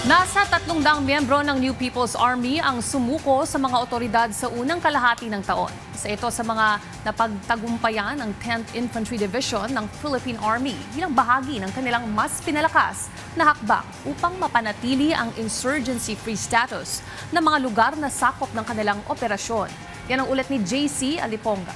Nasa 300 miyembro ng New People's Army ang sumuko sa mga otoridad sa unang kalahati ng taon. Isa ito sa mga napagtagumpayan ng 10th Infantry Division ng Philippine Army bilang bahagi ng kanilang mas pinalakas na hakbang upang mapanatili ang insurgency-free status ng mga lugar na sakop ng kanilang operasyon. Yan ang ulat ni JC Aliponga.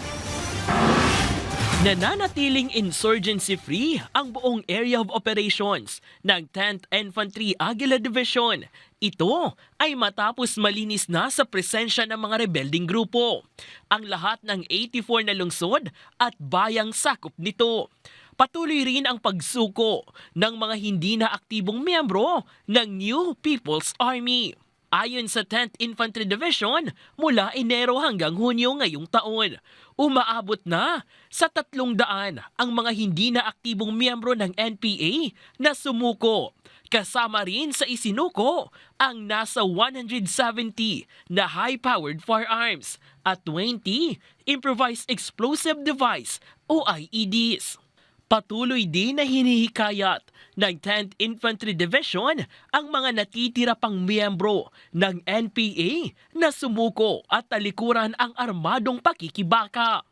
Nananatiling insurgency-free ang buong area of operations ng 10th Infantry Aguila Division. Ito ay matapos malinis na sa presensya ng mga rebelding grupo. Ang lahat ng 84 na lungsod at bayang sakop nito. Patuloy rin ang pagsuko ng mga hindi na aktibong miyembro ng New People's Army. Ayon sa 10th Infantry Division, mula Enero hanggang Hunyo ngayong taon, umaabot na sa 300 ang mga hindi na aktibong miyembro ng NPA na sumuko. Kasama rin sa isinuko ang nasa 170 na high-powered firearms at 20 improvised explosive device o IEDs. Patuloy din na hinihikayat ng 10th Infantry Division ang mga natitira pang miyembro ng NPA na sumuko at talikuran ang armadong pakikibaka.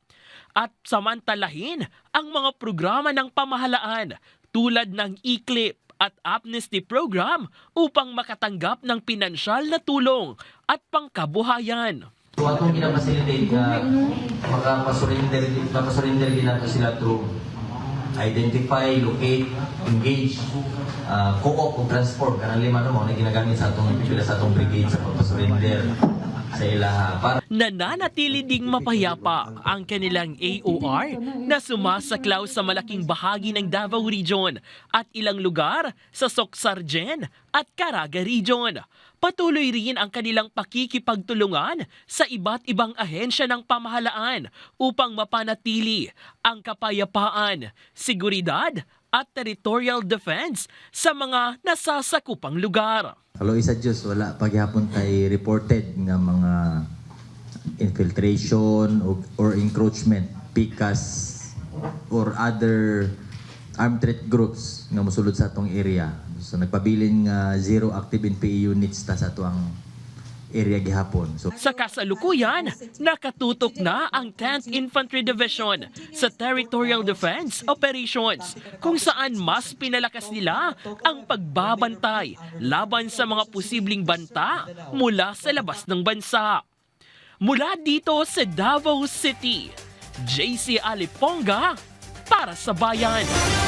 At samantalahin ang mga programa ng pamahalaan tulad ng ECLIP at Amnesty Program upang makatanggap ng pinansyal na tulong at pangkabuhayan. So atong gina-facilitate nga makapasurrender din nato sila through identify, locate, engage, co-op o transform. Kanang lima mo na ginagamit sa atong brigade sa pagpasurrender sa ilaha. Nananatili ding mapayapa ang kanilang AOR na sumasaklaw sa malaking bahagi ng Davao Region at ilang lugar sa Socsargen at Caraga Region. Patuloy rin ang kanilang pakikipagtulungan sa iba't ibang ahensya ng pamahalaan upang mapanatili ang kapayapaan, seguridad at territorial defense sa mga nasasakupang lugar. Hello, isa Diyos, wala paghapon tayo reported nga mga infiltration or encroachment, PICAS or other armed threat groups nga mosulod sa atong area. So nagpabiling zero active NPA units ta sa atong area gihapon. So sa kasalukuyan, nakatutok na ang 10th Infantry Division sa Territorial Defense Operations kung saan mas pinalakas nila ang pagbabantay laban sa mga posibleng banta mula sa labas ng bansa. Mula dito sa Davao City, JC Aliponga para sa Bayan.